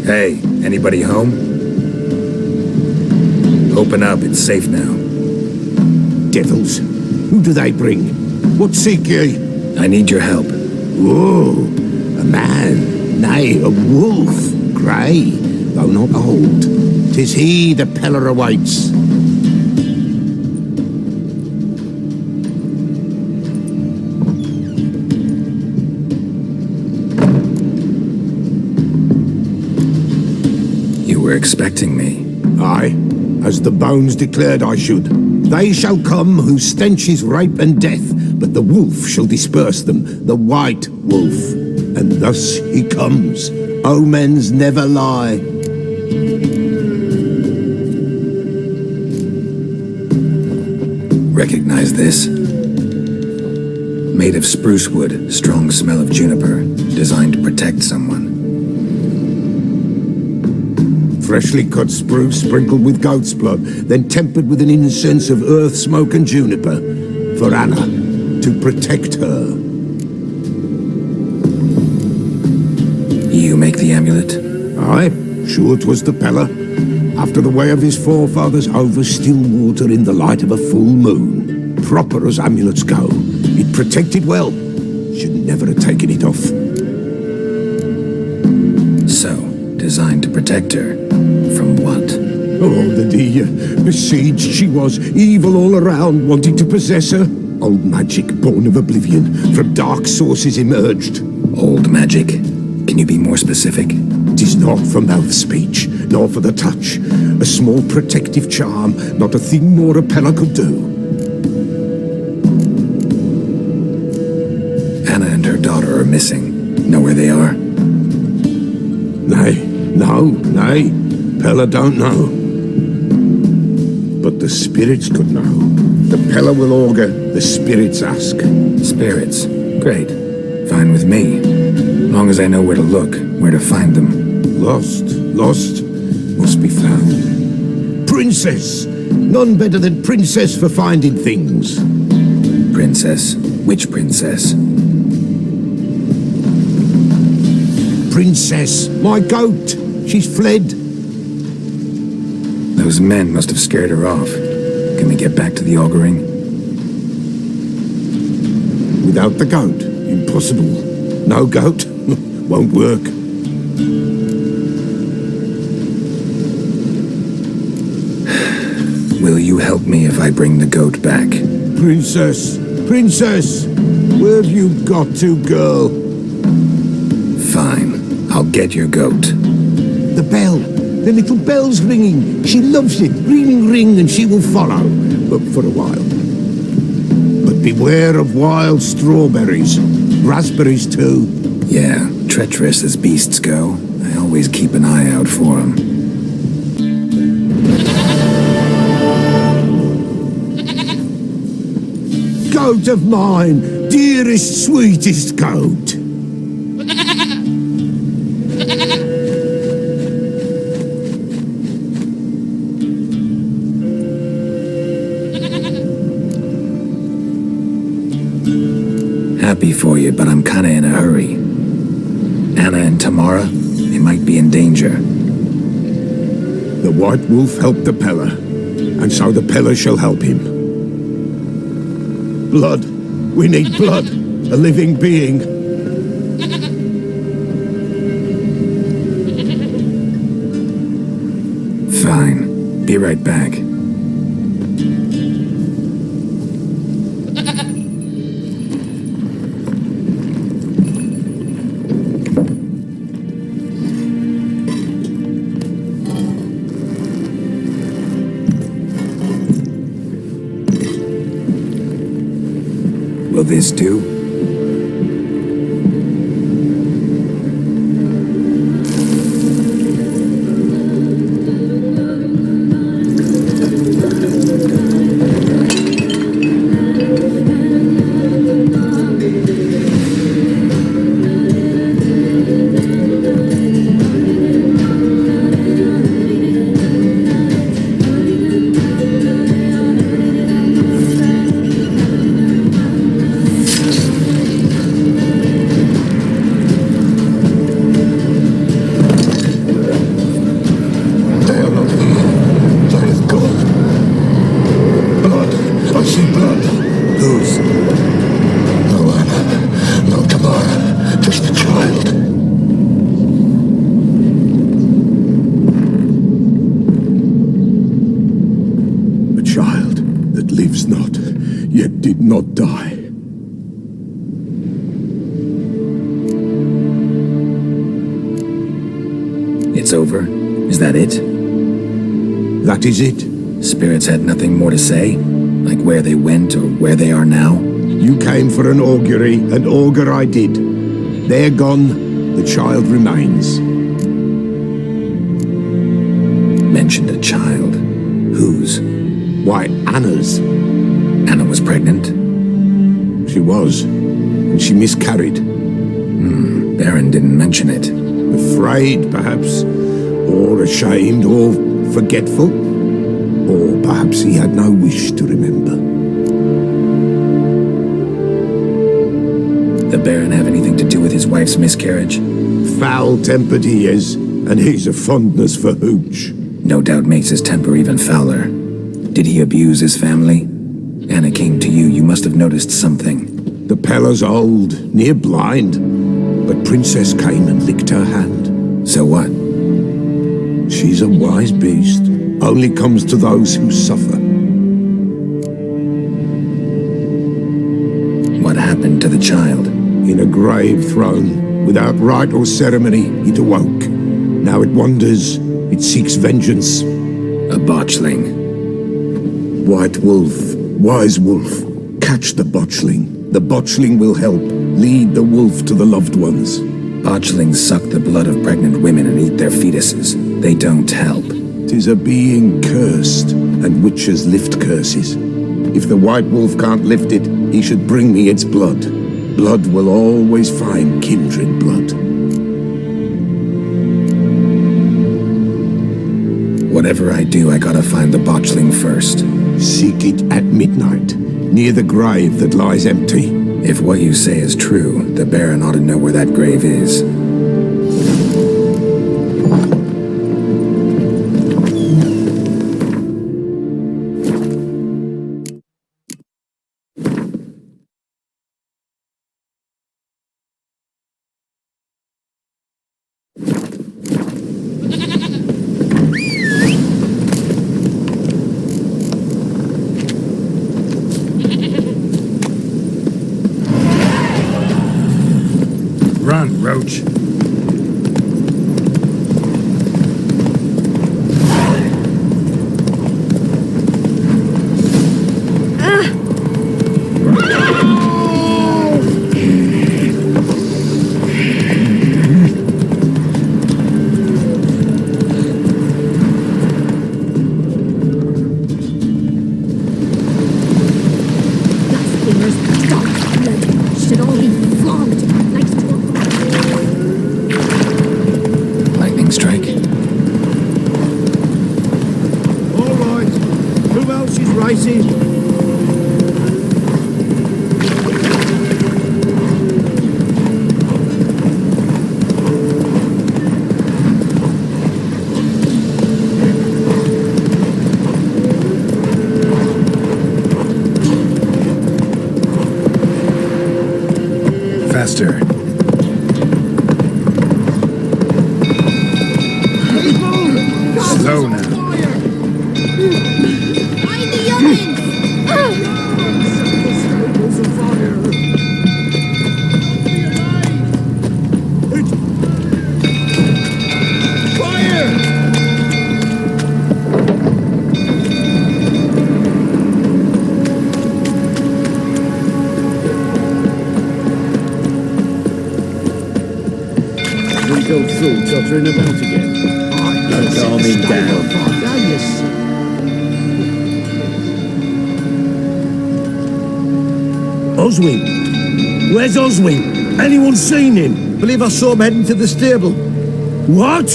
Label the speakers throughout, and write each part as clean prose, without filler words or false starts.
Speaker 1: Hey, anybody home? Open up, it's safe now.
Speaker 2: Devils, who do they bring? What seek ye?
Speaker 1: I need your help.
Speaker 2: Whoa, a man, nay, a wolf, grey, though not old. 'Tis he the Peller awaits.
Speaker 1: You were expecting me.
Speaker 2: Aye, as the bones declared I should. They shall come whose stench is rape and death, but the wolf shall disperse them, the white wolf. And thus he comes. Omens never lie.
Speaker 1: Recognize this? Made of spruce wood, strong smell of juniper, designed to protect someone.
Speaker 2: Freshly cut spruce sprinkled with goat's blood, then tempered with an incense of earth, smoke and juniper. For Anna, to protect her.
Speaker 1: You make the amulet?
Speaker 2: Aye, sure 'twas the Peller. After the way of his forefathers, over still water in the light of a full moon. Proper as amulets go. It protected well. Should never have taken it off.
Speaker 1: So, designed to protect her. From what?
Speaker 2: Oh, the dear. Besieged she was, evil all around, wanting to possess her. Old magic, born of oblivion, from dark sources emerged.
Speaker 1: Old magic? Can you be more specific?
Speaker 2: 'Tis not for mouth speech, nor for the touch. A small protective charm, not a thing more a Peller could do.
Speaker 1: Anna and her daughter are missing. Know where they are?
Speaker 2: Nay. Peller don't know. But the spirits could know. The Peller will augur, the spirits ask.
Speaker 1: Spirits? Great. Fine with me. Long as I know where to look, where to find them.
Speaker 2: Lost, must be found. Princess! None better than Princess for finding things.
Speaker 1: Princess? Which princess?
Speaker 2: Princess, my goat! She's fled.
Speaker 1: Those men must have scared her off. Can we get back to the auguring?
Speaker 2: Without the goat, impossible. No goat, won't work.
Speaker 1: Will you help me if I bring the goat back?
Speaker 2: Princess, where have you got to, girl?
Speaker 1: Fine, I'll get your goat.
Speaker 2: The bell, the little bell's ringing. She loves it. Ring, and she will follow, but for a while. But beware of wild strawberries. Raspberries, too.
Speaker 1: Yeah, treacherous as beasts go. I always keep an eye out for them.
Speaker 2: Goat of mine, dearest, sweetest goat.
Speaker 1: Happy for you, but I'm kinda in a hurry. Anna and Tamara, they might be in danger.
Speaker 2: The White Wolf helped the Peller, and so the Peller shall help him. Blood. We need blood. A living being.
Speaker 1: Fine. Be right back. Will this do?
Speaker 2: not die.
Speaker 1: It's over? Is that it?
Speaker 2: That is it.
Speaker 1: Spirits had nothing more to say? Like where they went or where they are now?
Speaker 2: You came for an augury, and augur I did. They're gone, the child remains.
Speaker 1: Mentioned a child. Whose?
Speaker 2: Why, Anna's.
Speaker 1: Anna was pregnant?
Speaker 2: She was, and she miscarried.
Speaker 1: Baron didn't mention it.
Speaker 2: Afraid, perhaps, or ashamed, or forgetful. Or perhaps he had no wish to remember.
Speaker 1: The Baron have anything to do with his wife's miscarriage?
Speaker 2: Foul-tempered he is, and he's a fondness for hooch.
Speaker 1: No doubt makes his temper even fouler. Did he abuse his family? Anna came to you, you must have noticed something.
Speaker 2: The Pella's old, near blind, but Princess came and licked her hand.
Speaker 1: So what?
Speaker 2: She's a wise beast, only comes to those who suffer.
Speaker 1: What happened to the child?
Speaker 2: In a grave thrown, without rite or ceremony, it awoke. Now it wanders, it seeks vengeance.
Speaker 1: A botchling.
Speaker 2: White wolf, wise wolf, catch the botchling. The botchling will help, lead the wolf to the loved ones.
Speaker 1: Botchlings suck the blood of pregnant women and eat their fetuses. They don't help.
Speaker 2: 'Tis a being cursed, and witches lift curses. If the white wolf can't lift it, he should bring me its blood. Blood will always find kindred blood.
Speaker 1: Whatever I do, I gotta find the botchling first.
Speaker 2: Seek it at midnight, near the grave that lies empty.
Speaker 1: If what you say is true, the Baron ought to know where that grave is.
Speaker 3: Run, Roach.
Speaker 4: Should all be flogged like
Speaker 1: Lightning strike.
Speaker 2: All right, who else is racing?
Speaker 1: Faster.
Speaker 3: Slow now.
Speaker 4: Find the ovens!
Speaker 5: We go through tottering about again. Don't calm him down.
Speaker 6: Oswin? Where's Oswin? Anyone seen him?
Speaker 5: Believe I saw him heading to the stable.
Speaker 6: What?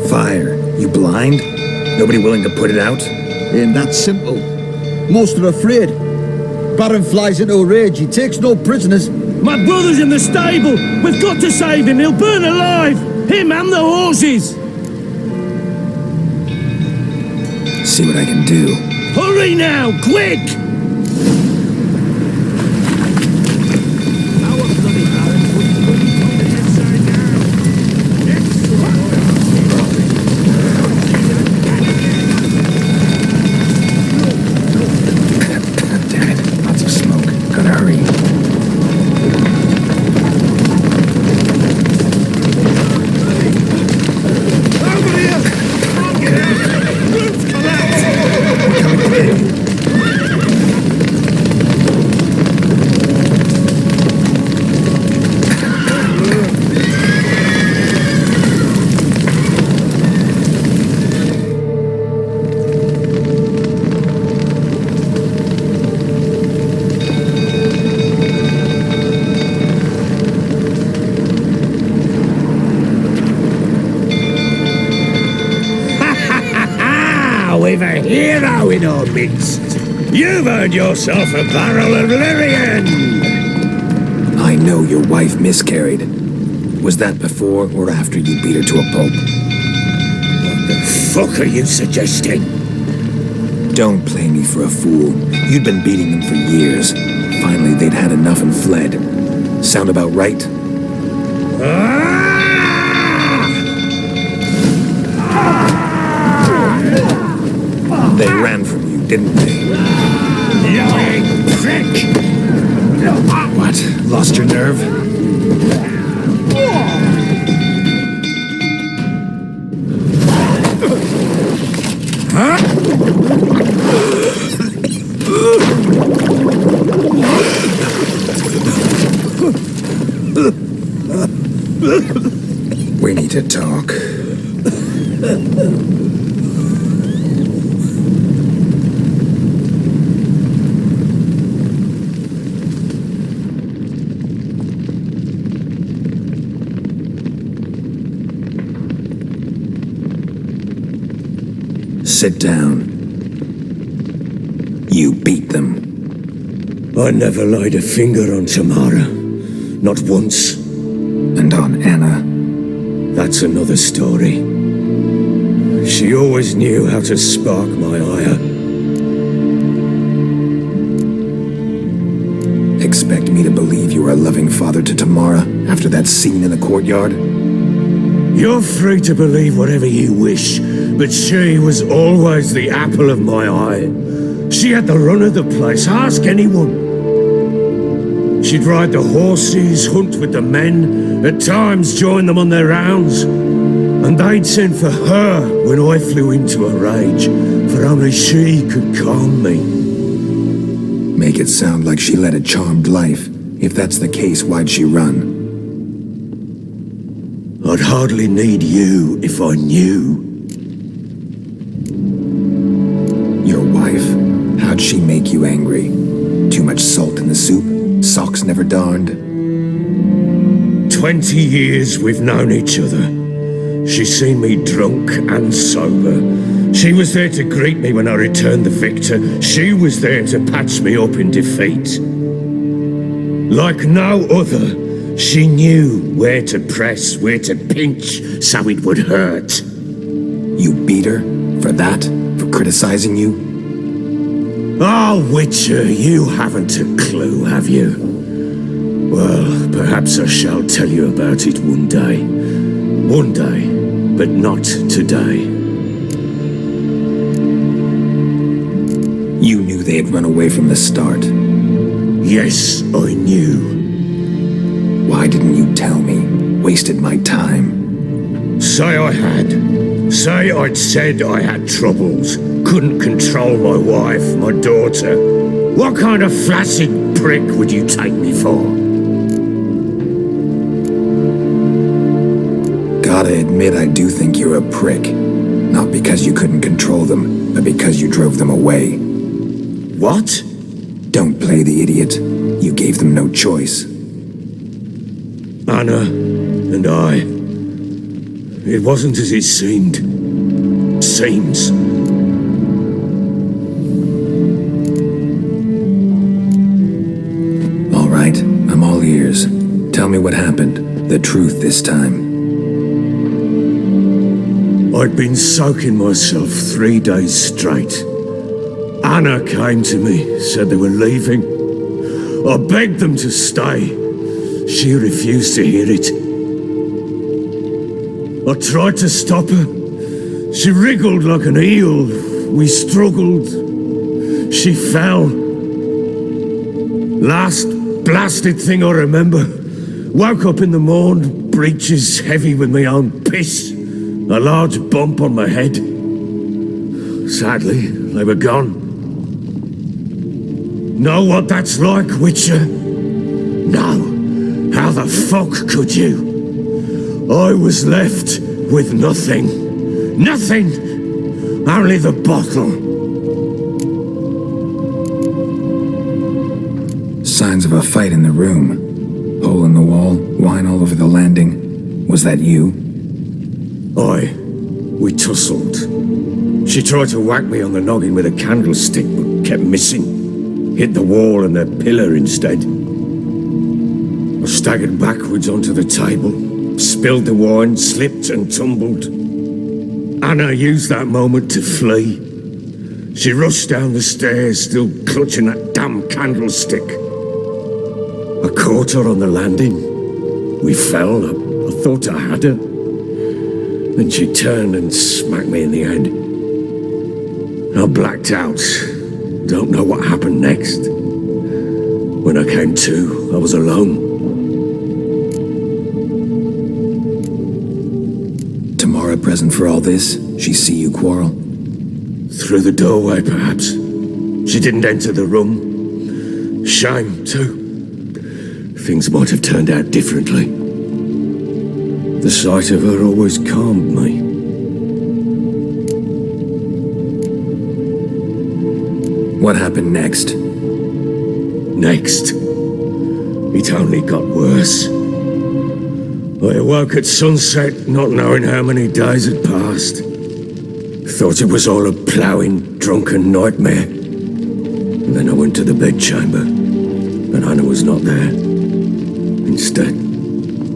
Speaker 1: Fire. You blind? Nobody willing to put it out?
Speaker 5: Ain't that simple. Most are afraid. Baron flies into a rage. He takes no prisoners.
Speaker 6: My brother's in the stable! We've got to save him! He'll burn alive! Him and the horses!
Speaker 1: See what I can do.
Speaker 6: Hurry now! Quick!
Speaker 1: Damn it. Lots of smoke.
Speaker 3: we've a hero in our midst. You've earned yourself a barrel of Lyrian!
Speaker 1: I know your wife miscarried. Was that before or after you beat her to a pulp?
Speaker 3: What the fuck are you suggesting?
Speaker 1: Don't play me for a fool. You'd been beating them for years. Finally, they'd had enough and fled. Sound about right? They ran from you, didn't they?
Speaker 3: Lying prick!
Speaker 1: What? Lost your nerve? We need to talk. Sit down. You beat them.
Speaker 3: I never laid a finger on Tamara. Not once.
Speaker 1: And on Anna.
Speaker 3: That's another story. She always knew how to spark my ire.
Speaker 1: Expect me to believe you are a loving father to Tamara after that scene in the courtyard?
Speaker 3: You're free to believe whatever you wish, but she was always the apple of my eye. She had the run of the place, ask anyone. She'd ride the horses, hunt with the men, at times join them on their rounds. And they'd send for her when I flew into a rage, for only she could calm me.
Speaker 1: Make it sound like she led a charmed life. If that's the case, why'd she run?
Speaker 3: I'd hardly need you if I knew.
Speaker 1: Your wife? How'd she make you angry? Too much salt in the soup? Socks never darned?
Speaker 3: 20 years we've known each other. She's seen me drunk and sober. She was there to greet me when I returned the victor. She was there to patch me up in defeat. Like no other, she knew where to press, where to pinch, so it would hurt.
Speaker 1: You beat her? For that? For criticizing you?
Speaker 3: Oh, Witcher, you haven't a clue, have you? Well, perhaps I shall tell you about it one day. One day, but not today.
Speaker 1: You knew they had run away from the start.
Speaker 3: Yes, I knew.
Speaker 1: Why didn't you tell me? Wasted my time.
Speaker 3: Say I had. Say I'd said I had troubles. Couldn't control my wife, my daughter. What kind of flaccid prick would you take me for?
Speaker 1: Gotta admit, I do think you're a prick. Not because you couldn't control them, but because you drove them away.
Speaker 3: What?
Speaker 1: Don't play the idiot. You gave them no choice.
Speaker 3: Anna and I. It wasn't as it seemed. Seems.
Speaker 1: All right, I'm all ears. Tell me what happened. The truth this time.
Speaker 3: I'd been soaking myself 3 days straight. Anna came to me, said they were leaving. I begged them to stay. She refused to hear it. I tried to stop her. She wriggled like an eel. We struggled. She fell. Last blasted thing I remember. Woke up in the morn, breeches heavy with my own piss. A large bump on my head. Sadly, they were gone. Know what that's like, Witcher? No. How the fuck could you? I was left with nothing. Nothing! Only the bottle.
Speaker 1: Signs of a fight in the room. Hole in the wall, wine all over the landing. Was that you?
Speaker 3: We tussled. She tried to whack me on the noggin with a candlestick, but kept missing. Hit the wall and a pillar instead. I staggered backwards onto the table, spilled the wine, slipped and tumbled. Anna used that moment to flee. She rushed down the stairs, still clutching that damn candlestick. I caught her on the landing. We fell. I thought I had her. Then she turned and smacked me in the head. I blacked out. Don't know what happened next. When I came to, I was alone.
Speaker 1: Tamara present for all this? She see you quarrel?
Speaker 3: Through the doorway, perhaps. She didn't enter the room. Shame, too. Things might have turned out differently. The sight of her always calmed me.
Speaker 1: What happened next?
Speaker 3: Next, it only got worse. I awoke at sunset, not knowing how many days had passed. Thought it was all a ploughing, drunken nightmare. And then I went to the bedchamber, but Anna was not there. Instead,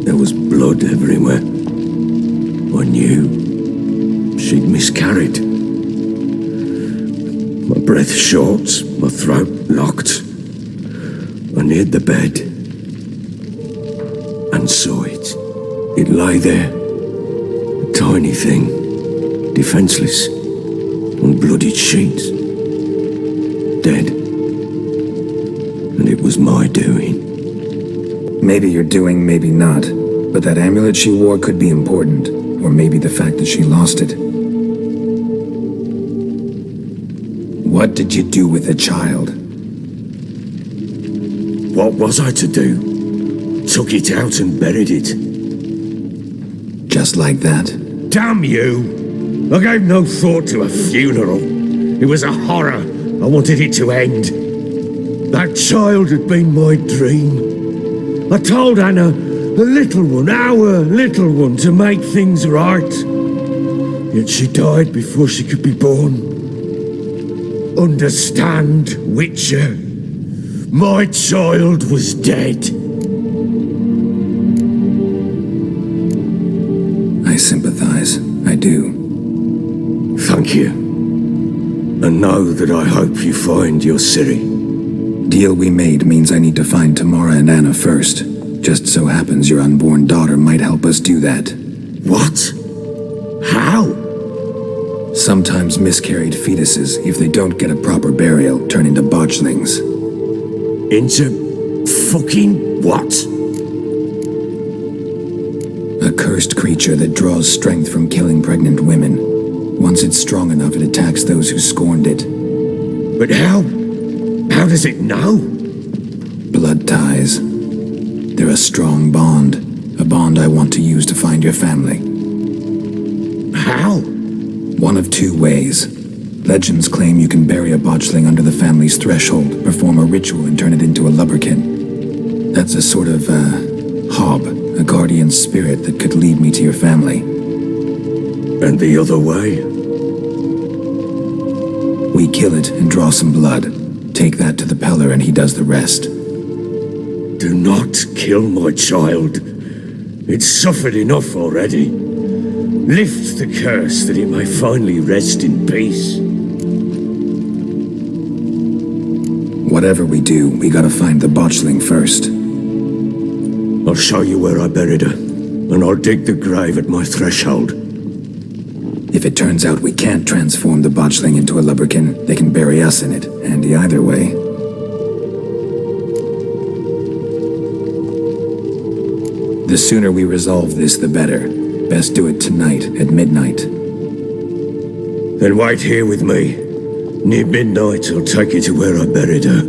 Speaker 3: there was blood everywhere. I knew she'd miscarried. My breath short, my throat locked. I neared the bed and saw it. It lay there, a tiny thing, defenseless, on bloodied sheets, dead. And it was my doing.
Speaker 1: Maybe you're doing, maybe not. But that amulet she wore could be important. Or maybe the fact that she lost it. What did you do with the child?
Speaker 3: What was I to do? Took it out and buried it.
Speaker 1: Just like that?
Speaker 3: Damn you! I gave no thought to a funeral. It was a horror. I wanted it to end. That child had been my dream. I told Anna, the little one, our little one, to make things right. Yet she died before she could be born. Understand, Witcher. My child was dead.
Speaker 1: I sympathize. I do.
Speaker 3: Thank you. And know that I hope you find your Ciri.
Speaker 1: Deal we made means I need to find Tamara and Anna first. Just so happens your unborn daughter might help us do that.
Speaker 3: What? How?
Speaker 1: Sometimes miscarried fetuses, if they don't get a proper burial, turn into botchlings.
Speaker 3: Into fucking what?
Speaker 1: A cursed creature that draws strength from killing pregnant women. Once it's strong enough, it attacks those who scorned it.
Speaker 3: But how? How does it know?
Speaker 1: Blood ties. They're a strong bond. A bond I want to use to find your family.
Speaker 3: How?
Speaker 1: One of two ways. Legends claim you can bury a botchling under the family's threshold, perform a ritual and turn it into a lubberkin. That's a sort of, hob, a guardian spirit that could lead me to your family.
Speaker 3: And the other way?
Speaker 1: We kill it and draw some blood. Take that to the Peller and he does the rest.
Speaker 3: Do not kill my child. It's suffered enough already. Lift the curse that it may finally rest in peace.
Speaker 1: Whatever we do, we gotta find the botchling first.
Speaker 3: I'll show you where I buried her, and I'll dig the grave at my threshold.
Speaker 1: If it turns out we can't transform the botchling into a lubberkin, they can bury us in it. Handy either way. The sooner we resolve this, the better. Best do it tonight, at midnight.
Speaker 3: Then wait here with me. Near midnight, I'll take you to where I buried her.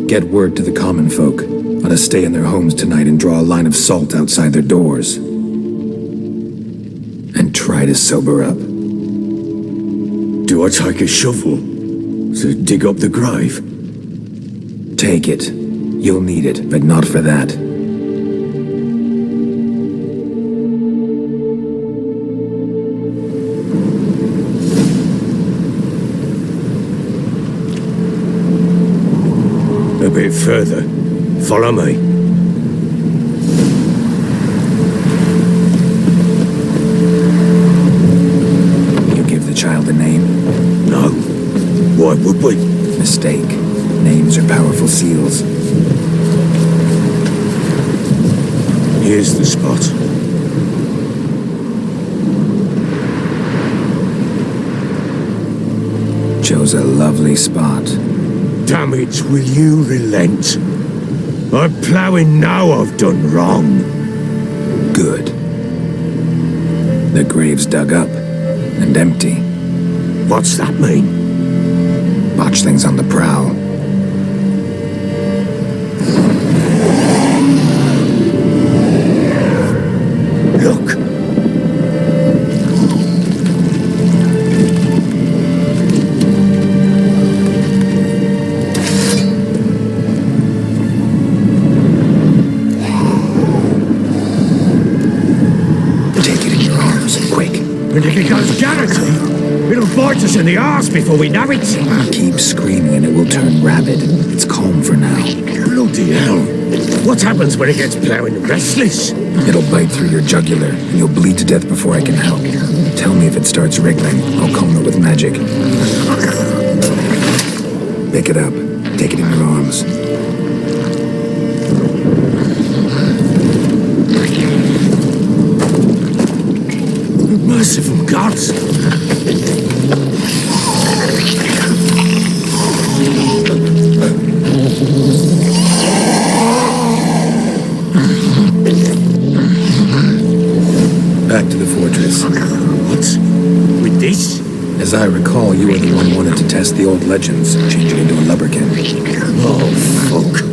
Speaker 1: Get word to the common folk. Let us stay in their homes tonight and draw a line of salt outside their doors. And try to sober up.
Speaker 3: Do I take a shovel to dig up the grave?
Speaker 1: Take it. You'll need it, but not for that.
Speaker 3: bit further. Follow me.
Speaker 1: You give the child a name?
Speaker 3: No. Why would we?
Speaker 1: Mistake. Names are powerful seals.
Speaker 3: Here's the spot.
Speaker 1: Chose a lovely spot.
Speaker 3: Damn it, will you relent? I'm ploughing now I've done wrong.
Speaker 1: Good. The grave's dug up and empty.
Speaker 3: What's that mean?
Speaker 1: Botchlings on the prowl.
Speaker 3: Look.
Speaker 1: Take it in your arms, quick.
Speaker 3: And if it goes guaranteed, it'll bite us in the arse before we know it.
Speaker 1: Keep screaming and it will turn rabid. It's calm for now.
Speaker 3: Bloody hell. What happens when it gets ploughing restless?
Speaker 1: It'll bite through your jugular and you'll bleed to death before I can help. Tell me if it starts wriggling. I'll calm it with magic. Pick it up. Take it in your arms.
Speaker 3: Merciful gods!
Speaker 1: Back to the fortress.
Speaker 3: What? With this?
Speaker 1: As I recall, you were the one who wanted to test the old legends, change it into a lubberkin.
Speaker 3: Oh, fuck.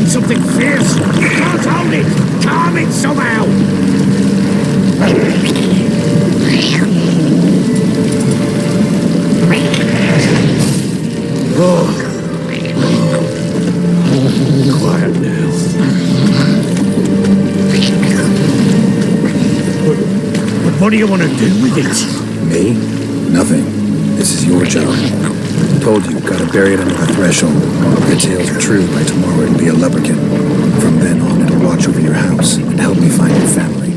Speaker 3: Something fierce! Can't hold it! Calm it somehow! Oh. Quiet now. But what do you want to do with it?
Speaker 1: Me? Nothing. This is your job. Told you, gotta bury it under the threshold. If the tales are true, by tomorrow it'll be a lubberkin. From then on, it'll watch over your house and help me find your family.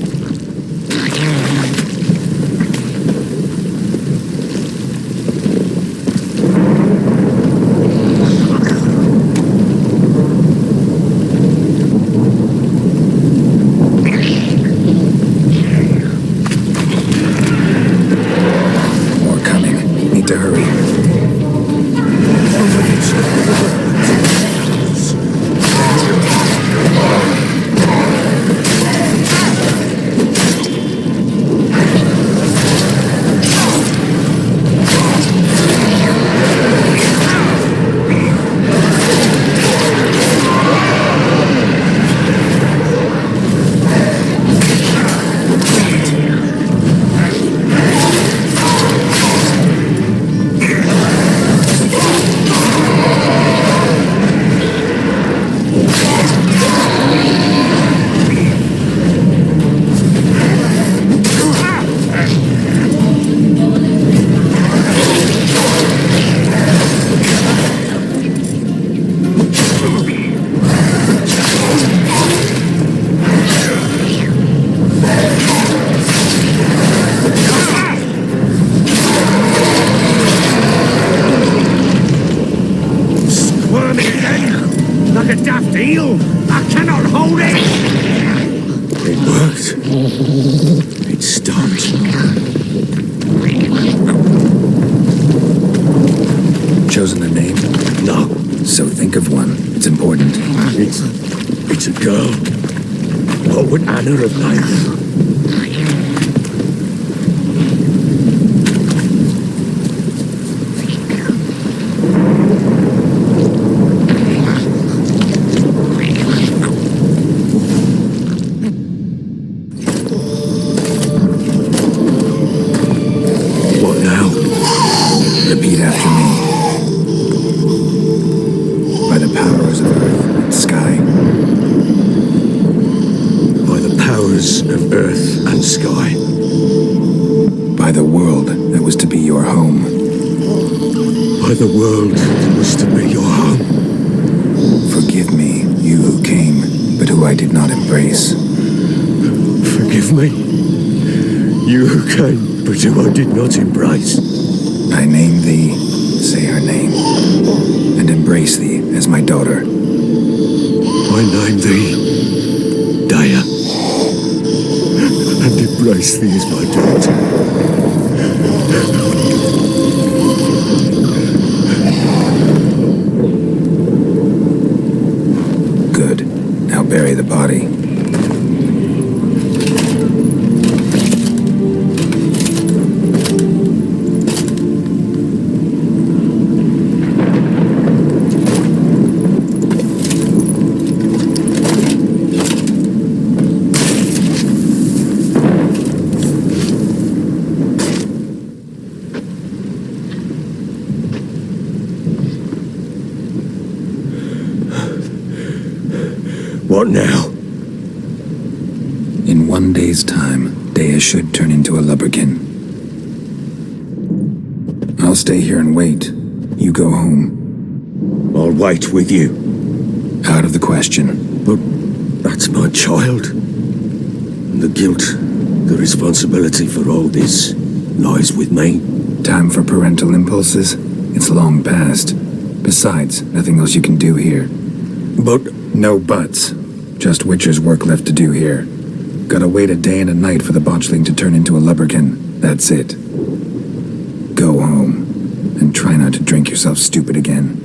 Speaker 1: More coming. Need to hurry.
Speaker 3: have to heal. I cannot hold it. It worked. It stopped.
Speaker 1: Chosen a name?
Speaker 3: No,
Speaker 1: So think of one. It's important.
Speaker 3: it's a girl. What would Anna have named her? What now?
Speaker 1: Repeat after me. By the powers of earth and sky.
Speaker 3: By the powers of earth and sky.
Speaker 1: By the world that was to be your home.
Speaker 3: By the world that was to be your home.
Speaker 1: Forgive me, you who came, but who I did not embrace.
Speaker 3: Forgive me. You who came, but who I did not embrace.
Speaker 1: I name thee, say her name, and embrace thee as my daughter.
Speaker 3: I name thee Daya, and embrace thee as my daughter.
Speaker 1: Good. Now bury the body.
Speaker 3: What now?
Speaker 1: In 1 day's time, Dea should turn into a lubberkin. I'll stay here and wait. You go home.
Speaker 3: I'll wait with you.
Speaker 1: Out of the question.
Speaker 3: But that's my child. And the guilt, the responsibility for all this lies with me.
Speaker 1: Time for parental impulses? It's long past. Besides, nothing else you can do here.
Speaker 3: But
Speaker 1: No buts. Just Witcher's work left to do here. Gotta wait a day and a night for the botchling to turn into a lubberkin. That's it. Go home. And try not to drink yourself stupid again.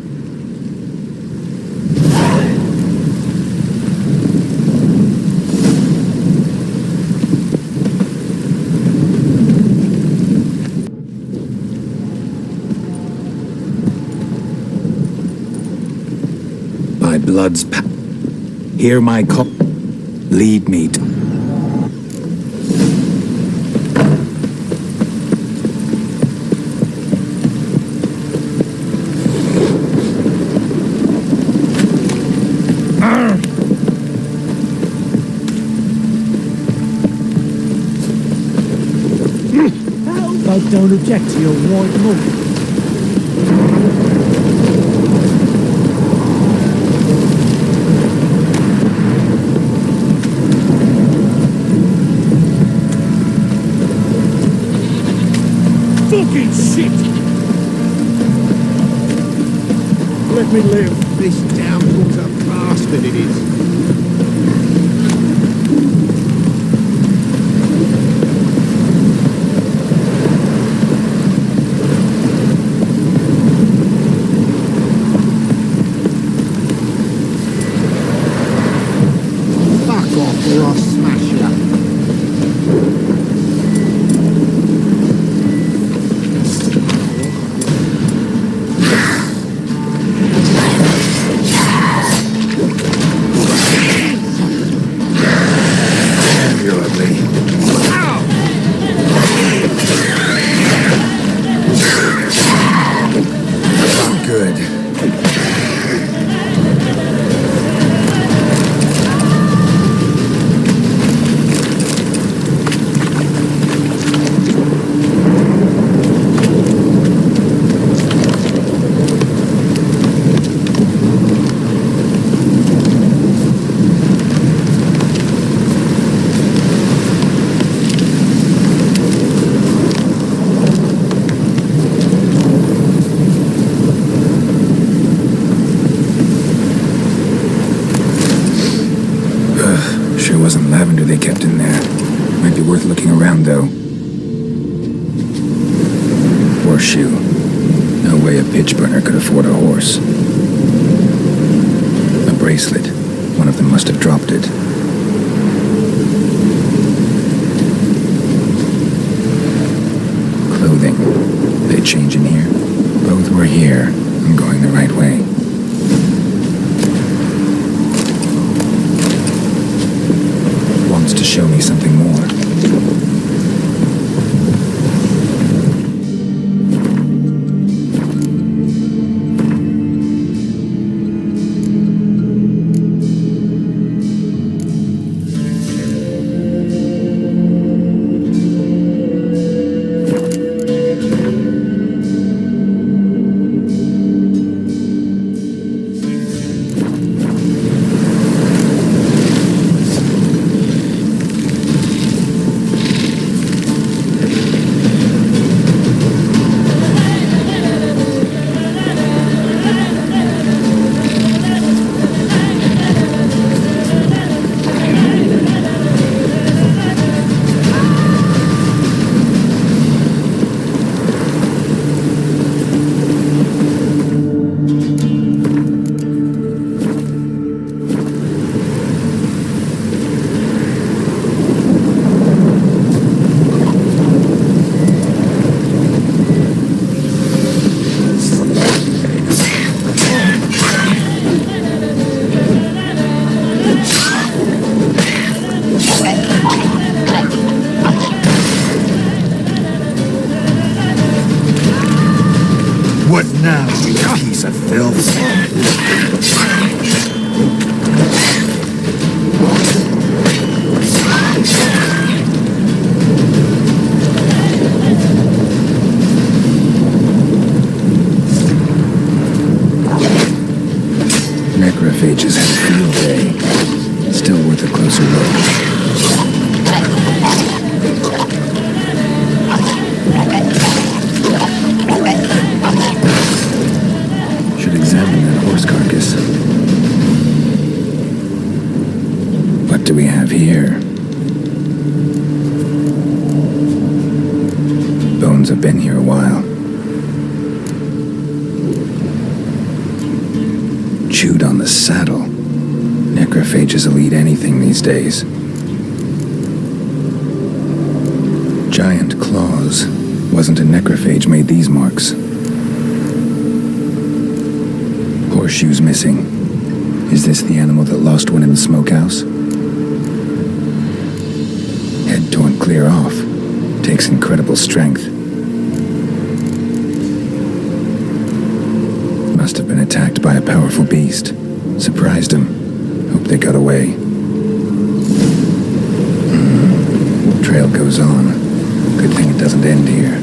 Speaker 1: By blood's hear my call. Lead me to...
Speaker 6: I don't object to your white milk. Fucking shit! Let me live.
Speaker 2: This downfall's a bastard, it is. Fuck off or I'll smash you.
Speaker 1: You're ugly. Not good. Sure wasn't lavender they kept in there. Might be worth looking around, though. Horseshoe. No way a pitch burner could afford a horse. A bracelet. One of them must have dropped it. Clothing. They change in here? Both were here. I'm going the right way. Wants to show me something more.
Speaker 3: What now, you piece of filth?
Speaker 1: Necrophages had a field day. Still worth a closer look. Should examine that horse carcass. What do we have here? Bones have been here a while. Chewed on the saddle. Necrophages will eat anything these days. Giant claws. Wasn't a necrophage made these marks. Horseshoes missing. Is this the animal that lost one in the smokehouse? Head torn clear off. Takes incredible strength. Must have been attacked by a powerful beast. Surprised him. Hope they got away. Trail goes on. Good thing it doesn't end here.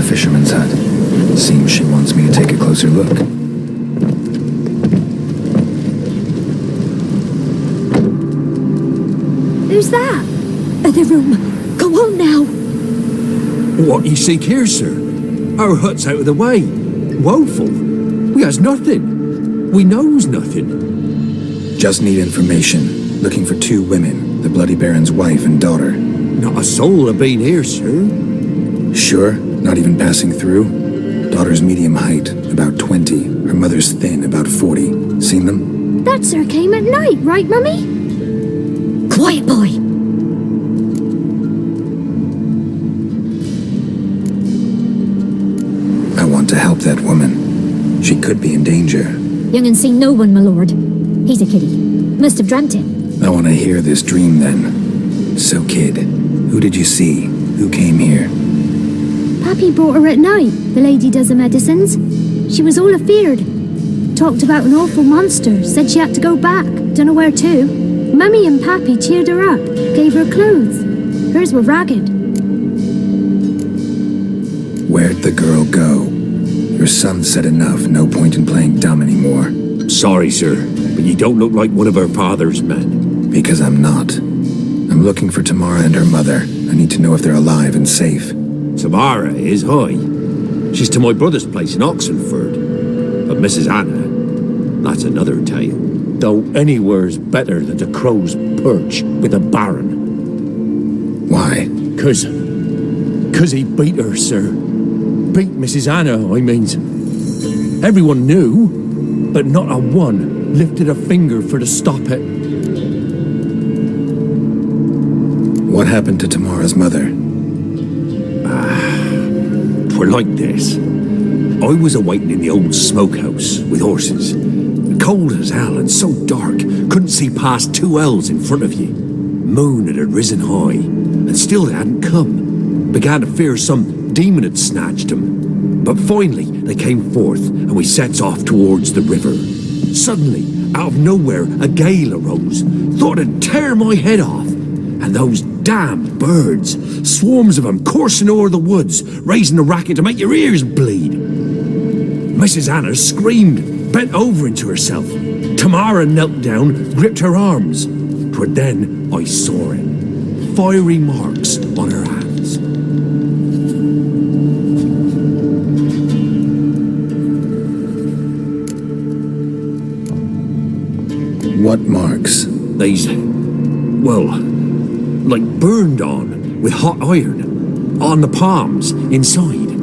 Speaker 1: Fisherman's hut. Seems she wants me to take a closer look.
Speaker 4: Who's that? The room. Go on now.
Speaker 7: What ye seek here, sir? Our hut's out of the way. Woeful. We has nothing. We knows nothing.
Speaker 1: Just need information. Looking for 2 women. The Bloody Baron's wife and daughter.
Speaker 7: Not a soul have been here, sir.
Speaker 1: Sure? Not even passing through? Daughter's medium height, about 20. Her mother's thin, about 40. Seen them?
Speaker 4: That sir came at night, right, Mummy? Quiet, boy.
Speaker 1: I want to help that woman. She could be in danger.
Speaker 4: Young and seen no one, my lord. He's a kiddie. Must have dreamt it.
Speaker 1: I want to hear this dream then. So, kid, who did you see? Who came here?
Speaker 4: Pappy brought her at night, the lady does the medicines. She was all afeared. Talked about an awful monster, said she had to go back, dunno where to. Mummy and Pappy cheered her up, gave her clothes. Hers were ragged.
Speaker 1: Where'd the girl go? Your son said enough, no point in playing dumb anymore.
Speaker 7: Sorry, sir, but you don't look like one of her father's men.
Speaker 1: Because I'm not. I'm looking for Tamara and her mother. I need to know if they're alive and safe.
Speaker 7: Tamara is, hi. She's to my brother's place in Oxenford. But Mrs. Anna, that's another tale. Though anywhere's better than the crow's perch with a baron.
Speaker 1: Why?
Speaker 7: Cause he beat her, sir. Beat Mrs. Anna, I means. Everyone knew, but not a one lifted a finger for to stop it.
Speaker 1: What happened to Tamara's mother?
Speaker 7: Twere like this. I was awaiting in the old smokehouse with horses. Cold as hell and so dark, couldn't see past 2 ells in front of you. Moon had risen high, and still they hadn't come. Began to fear some demon had snatched them. But finally they came forth, and we sets off towards the river. Suddenly, out of nowhere, a gale arose. Thought it'd tear my head off. And those damn birds, swarms of them coursing o'er the woods, raising a racket to make your ears bleed. Mrs. Anna screamed, bent over into herself. Tamara knelt down, gripped her arms. 'Twere then I saw it. Fiery marks on her hands.
Speaker 1: What marks?
Speaker 7: They's, well, like burned on with hot iron. On the palms, inside.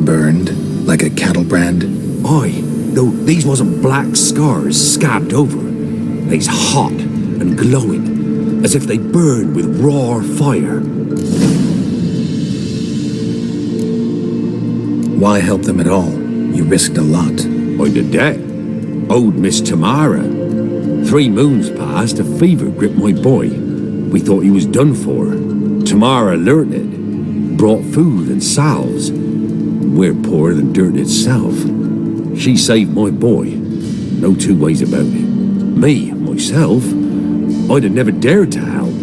Speaker 1: Burned? Like a cattle brand?
Speaker 7: Aye, though these wasn't black scars scabbed over. They's hot and glowing, as if they burned with raw fire.
Speaker 1: Why help them at all? You risked a lot.
Speaker 7: I'm the debt. Owed Miss Tamara. 3 moons passed, a fever gripped my boy. We thought he was done for. Tamara learnt it. Brought food and salves. We're poorer than dirt itself. She saved my boy. No 2 ways about it. Me, myself, I'd have never dared to help.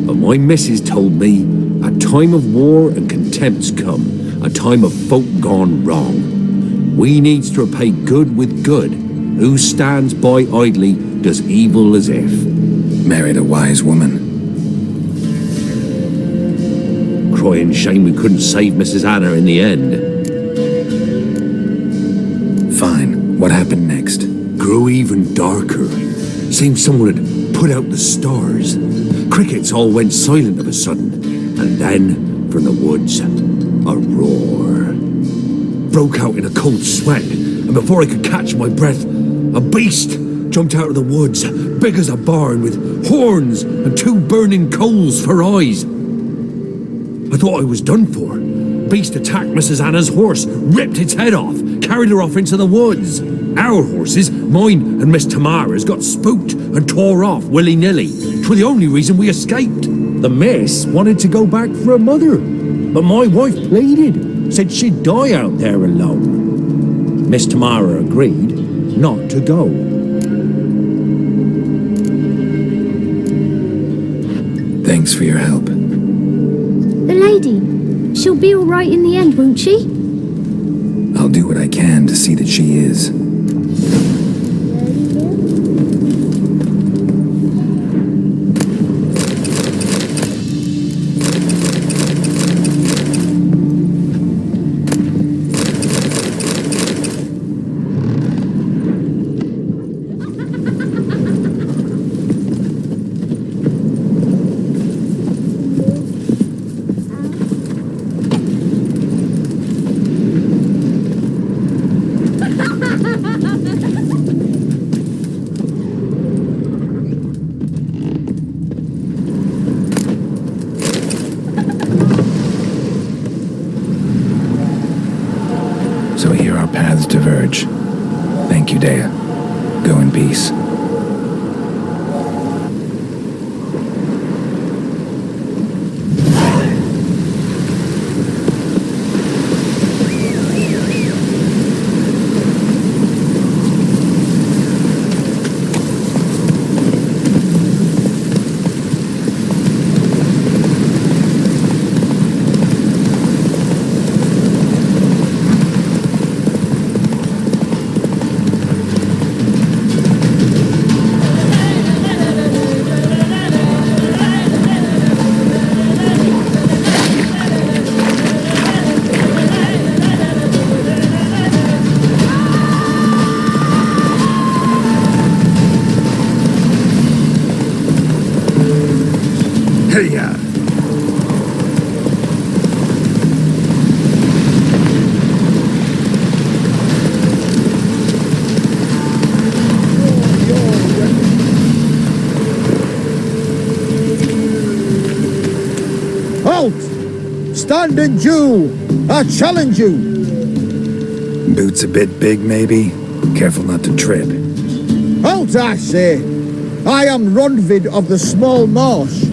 Speaker 7: But my missus told me a time of war and contempt's come. A time of folk gone wrong. We needs to repay good with good. Who stands by idly does evil as if.
Speaker 1: Married a wise woman.
Speaker 7: Crying shame we couldn't save Mrs. Anna in the end.
Speaker 1: Fine. What happened next?
Speaker 7: Grew even darker. Seemed someone had put out the stars. Crickets all went silent of a sudden. And then, from the woods, a roar. Broke out in a cold sweat, and before I could catch my breath, a beast jumped out of the woods, big as a barn, with horns and 2 burning coals for eyes. I thought I was done for. Beast attacked Mrs. Anna's horse, ripped its head off, carried her off into the woods. Our horses, mine and Miss Tamara's, got spooked and tore off willy-nilly. 'Twere the only reason we escaped. The miss wanted to go back for her mother, but my wife pleaded, said she'd die out there alone. Miss Tamara agreed not to go.
Speaker 1: Thanks for your help.
Speaker 4: The lady, she'll be all right in the end, won't she?
Speaker 1: I'll do what I can to see that she is. So here our paths diverge. Thank you, Dea. Go in peace.
Speaker 7: Hey-ya!
Speaker 5: Halt! Stand and duel! I challenge you!
Speaker 1: Boots a bit big, maybe? Careful not to trip.
Speaker 5: Halt, I say! I am Ronvid of the Small Marsh,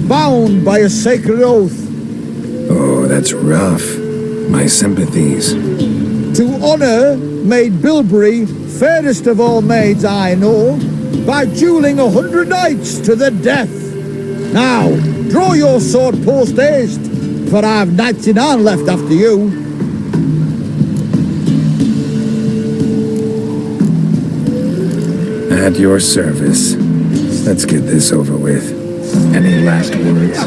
Speaker 5: bound by a sacred oath.
Speaker 1: Oh, that's rough. My sympathies.
Speaker 5: To honour Maid Bilberry, fairest of all maids I know, by duelling 100 knights to the death. Now, draw your sword post haste, for I've knights in hand left after you.
Speaker 1: At your service. Let's get this over with. Any last words?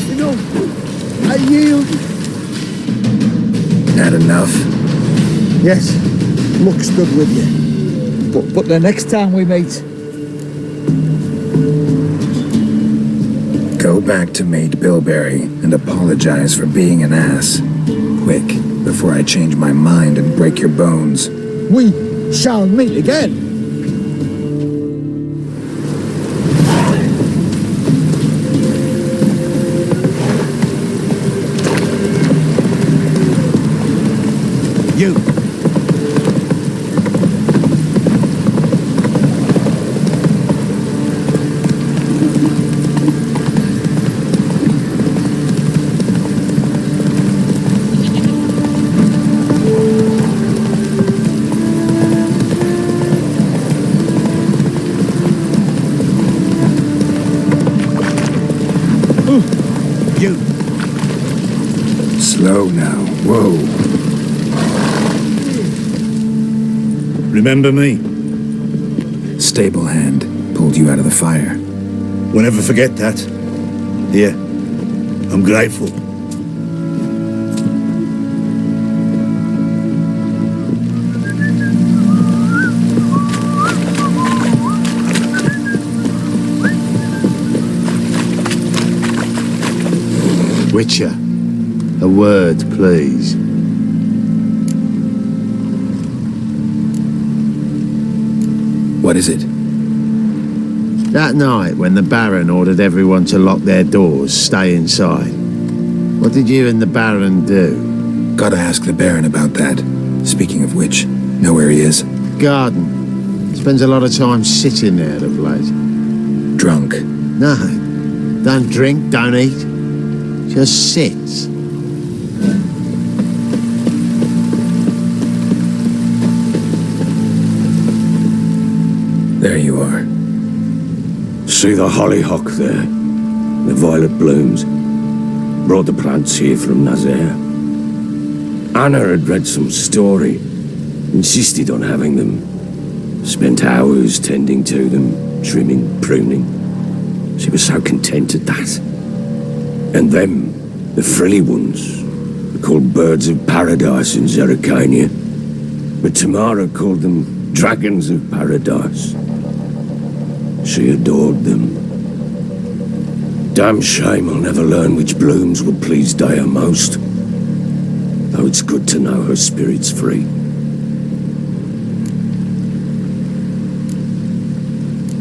Speaker 5: You know, I yield.
Speaker 1: Had enough?
Speaker 5: Yes, luck's good with you. But the next time we meet,
Speaker 1: Go back to Maid Bilberry and apologize for being an ass. Quick, before I change my mind and break your bones.
Speaker 5: we shall meet again.
Speaker 2: You! You!
Speaker 1: Slow now. Whoa.
Speaker 3: Remember me?
Speaker 1: Stable hand pulled you out of the fire.
Speaker 3: We'll never forget that. Here, I'm grateful.
Speaker 8: Witcher, a word, please.
Speaker 1: What is it?
Speaker 8: That night when the Baron ordered everyone to lock their doors, stay inside. What did you and the Baron do?
Speaker 1: Gotta ask the Baron about that. Speaking of which, know where he is?
Speaker 8: Garden. Spends a lot of time sitting there of late.
Speaker 1: Drunk.
Speaker 8: No, don't drink, don't eat. Just sits.
Speaker 1: There you are.
Speaker 3: See the hollyhock there? The violet blooms. Brought the plants here from Nazaire. Anna had read some story. Insisted on having them. Spent hours tending to them, trimming, pruning. She was so content at that. And them, the frilly ones, were called birds of paradise in Zerrikania. But Tamara called them dragons of paradise. She adored them. Damn shame I'll never learn which blooms will please Dea most. Though it's good to know her spirit's free.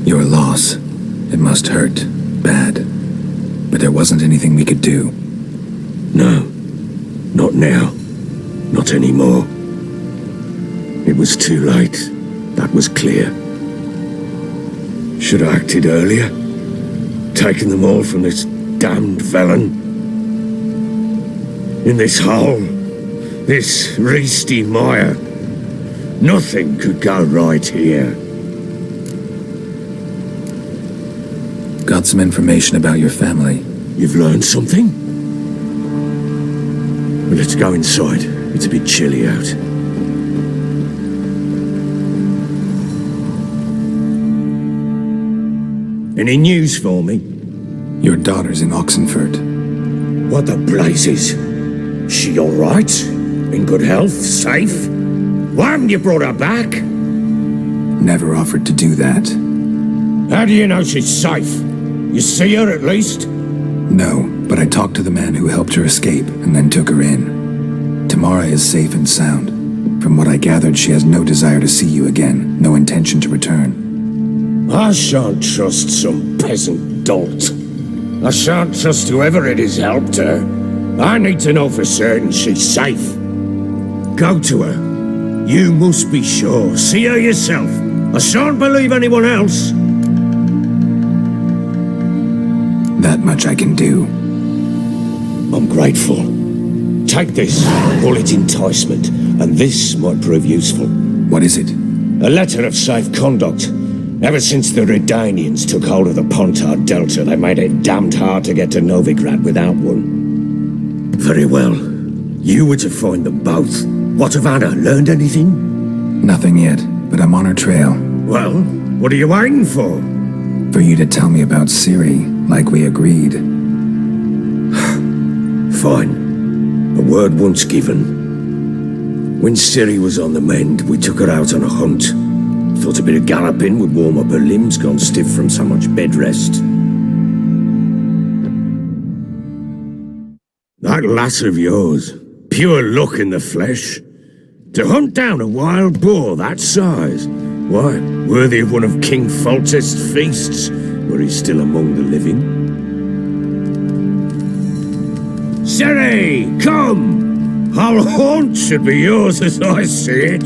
Speaker 1: Your loss. It must hurt. Bad. But there wasn't anything we could do.
Speaker 3: No, not now. Not anymore. It was too late. That was clear. Should have acted earlier. Taken them all from this damned felon. In this hole. This reesty mire. Nothing could go right here.
Speaker 1: Got some information about your family.
Speaker 3: You've learned something? Well, let's go inside. It's a bit chilly out. Any news for me?
Speaker 1: Your daughter's in Oxenfurt.
Speaker 3: What the blazes? She all right? In good health? Safe? Why haven't you brought her back?
Speaker 1: never offered to do that.
Speaker 3: How do you know she's safe? You see her at least?
Speaker 1: No, but I talked to the man who helped her escape and then took her in. Tamara is safe and sound. From what I gathered, she has no desire to see you again, no intention to return.
Speaker 3: I shan't trust some peasant dolt. I shan't trust whoever it is helped her. I need to know for certain she's safe. Go to her. You must be sure. See her yourself. I shan't believe anyone else.
Speaker 1: That much I can do.
Speaker 3: I'm grateful. Take this, call it enticement, and this might prove useful.
Speaker 1: What is it?
Speaker 3: A letter of safe conduct. Ever since the Redanians took hold of the Pontard Delta, they made it damned hard to get to Novigrad without one. Very well. You were to find them both. What of Anna? Learned anything?
Speaker 1: Nothing yet, but I'm on her trail.
Speaker 3: Well, what are you waiting for?
Speaker 1: For you to tell me about Ciri, like we agreed.
Speaker 3: Fine. A word once given. When Ciri was on the mend, we took her out on a hunt. Thought a bit of galloping would warm up her limbs gone stiff from so much bed rest. That lass of yours, pure luck in the flesh. To hunt down a wild boar that size, why, worthy of one of King Foltest's feasts, were he still among the living. Ciri, come! Our haunt should be yours as I see it.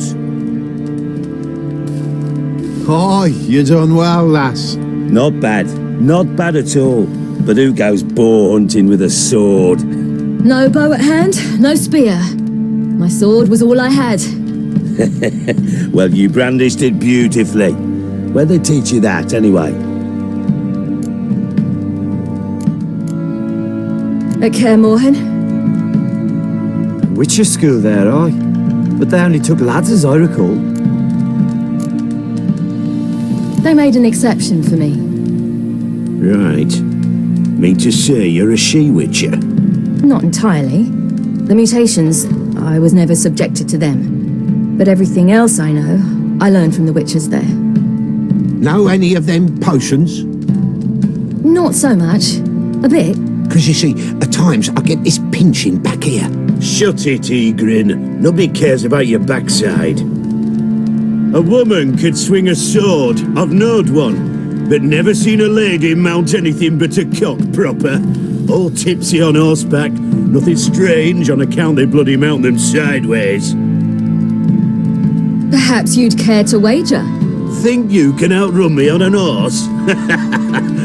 Speaker 8: Aye, you done well, lass.
Speaker 6: Not bad. Not bad at all. But who goes boar hunting with a sword?
Speaker 9: No bow at hand, no spear. My sword was all I had.
Speaker 6: Well, you brandished it beautifully. Where'd they teach you that, anyway?
Speaker 9: At Kaer Morhen.
Speaker 6: Witcher school there, aye. But they only took lads, as I recall.
Speaker 9: They made an exception for me.
Speaker 6: Right. Mean to say you're a she-witcher?
Speaker 9: Not entirely. The mutations, I was never subjected to them. But everything else I know, I learned from the witches there.
Speaker 2: Know any of them potions?
Speaker 9: Not so much. A bit.
Speaker 2: Because you see, at times I get this pinching back here.
Speaker 6: Shut it, Egrin. Nobody cares about your backside. A woman could swing a sword. I've knowed one. But never seen a lady mount anything but a cock proper. All tipsy on horseback. Nothing strange on account they bloody mount them sideways.
Speaker 9: Perhaps you'd care to wager?
Speaker 6: Think you can outrun me on an horse?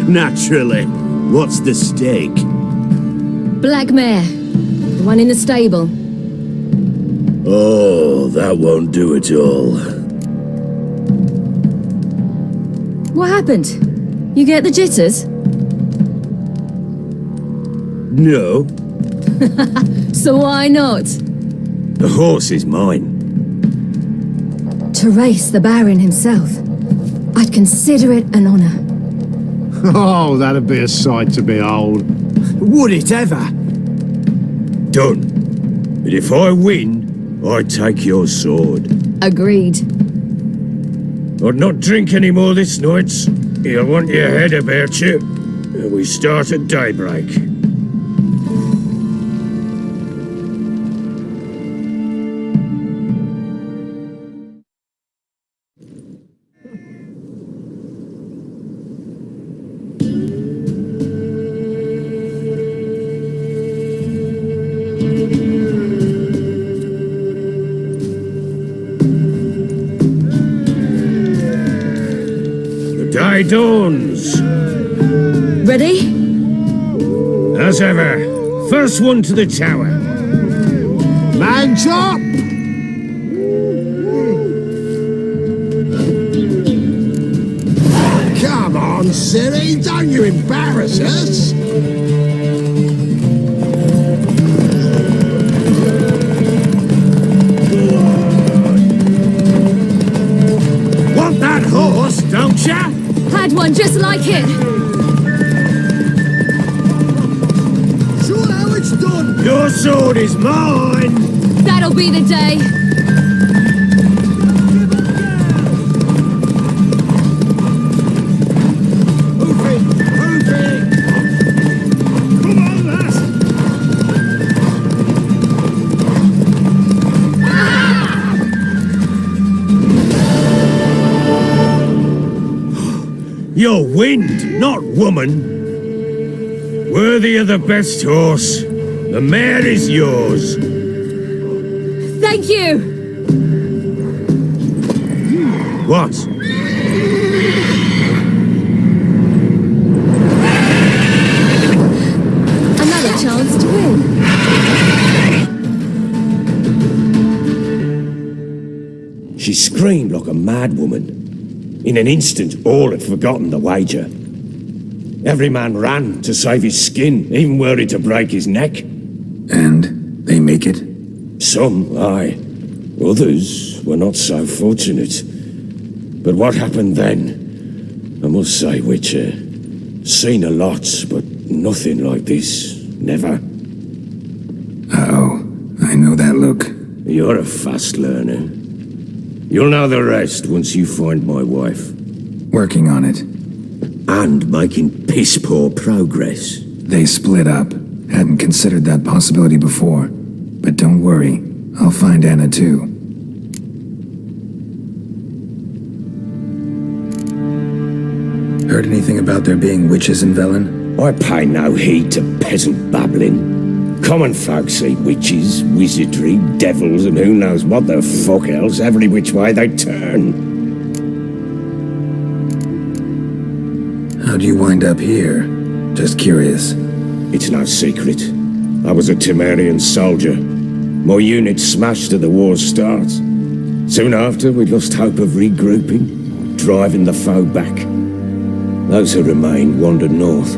Speaker 6: Naturally. What's the stake?
Speaker 9: Black mare. The one in the stable.
Speaker 6: Oh, that won't do at all.
Speaker 9: What happened? You get the jitters?
Speaker 6: No.
Speaker 9: So why not?
Speaker 3: The horse is mine.
Speaker 9: To race the Baron himself. I'd consider it an honor.
Speaker 8: Oh, that'd be a sight to behold.
Speaker 6: Would it ever?
Speaker 3: Done. But if I win, I take your sword.
Speaker 9: Agreed.
Speaker 3: I'd not drink any more this night. You'll want your head about you. We start at daybreak. Day dawns.
Speaker 9: Ready?
Speaker 3: As ever, first one to the tower.
Speaker 2: Man's up! Come on, Ciri, don't you embarrass us!
Speaker 3: Want that horse, don't ya?
Speaker 9: Had one just like it.
Speaker 5: Sure how it's done.
Speaker 3: Your sword is mine.
Speaker 9: That'll be the day.
Speaker 3: You're wind, not woman. Worthy of the best horse. The mare is yours.
Speaker 9: Thank you!
Speaker 3: What?
Speaker 9: Another chance to win.
Speaker 3: She screamed like a mad woman. In an instant, all had forgotten the wager. Every man ran to save his skin, even worried to break his neck.
Speaker 1: And they make it?
Speaker 3: Some, aye. Others were not so fortunate. But what happened then? I must say, Witcher, seen a lot, but nothing like this. Never.
Speaker 1: Uh-oh. I know that look.
Speaker 3: You're a fast learner. You'll know the rest once you find my wife.
Speaker 1: Working on it.
Speaker 3: And making piss-poor progress.
Speaker 1: They split up. Hadn't considered that possibility before. But don't worry. I'll find Anna too. Heard anything about there being witches in Velen?
Speaker 3: I pay no heed to peasant babbling. Common folk see witches, wizardry, devils, and who knows what the fuck else every which way they turn.
Speaker 1: How'd you wind up here? Just curious.
Speaker 3: It's no secret. I was a Temerian soldier. My unit smashed at the war's start. Soon after, we lost hope of regrouping, driving the foe back. Those who remained wandered north.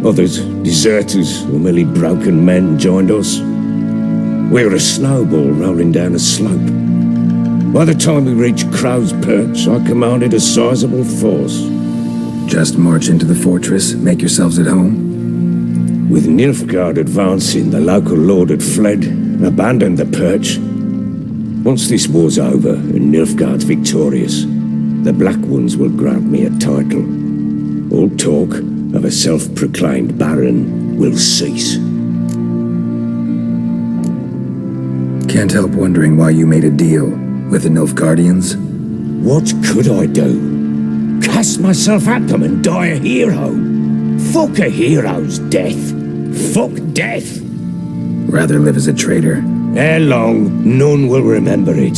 Speaker 3: Others, deserters or merely broken men, joined us. We were a snowball rolling down a slope. By the time we reached Crow's Perch, I commanded a sizable force.
Speaker 1: Just march into the fortress, make yourselves at home?
Speaker 3: With Nilfgaard advancing, the local lord had fled, abandoned the Perch. Once this war's over and Nilfgaard's victorious, the Black Ones will grant me a title. All talk of a self-proclaimed baron will cease.
Speaker 1: Can't help wondering why you made a deal with the Nilfgaardians.
Speaker 3: What could I do? Cast myself at them and die a hero? Fuck a hero's death. Fuck death.
Speaker 1: Rather live as a traitor.
Speaker 3: Ere long, none will remember it.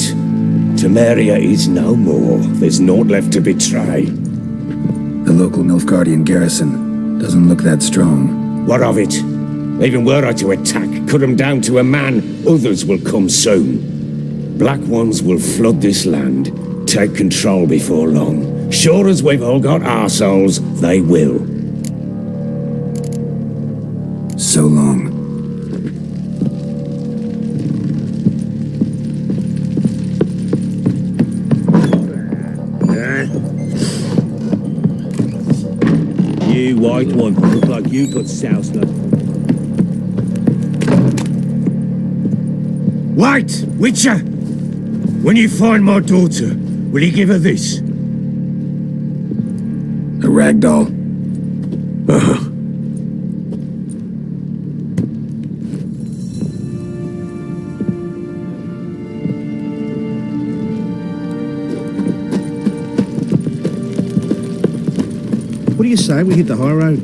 Speaker 3: Temeria is no more. There's naught left to betray.
Speaker 1: The local Nilfgaardian garrison doesn't look that strong.
Speaker 3: What of it? Even were I to attack, cut them down to a man, others will come soon. Black Ones will flood this land, take control before long. Sure as we've all got arseholes, they will.
Speaker 1: So long.
Speaker 6: You white one, look like you got soused up.
Speaker 3: Wait, Witcher! When you find my daughter, will you give her this?
Speaker 1: A ragdoll.
Speaker 2: What do you say we hit the high road?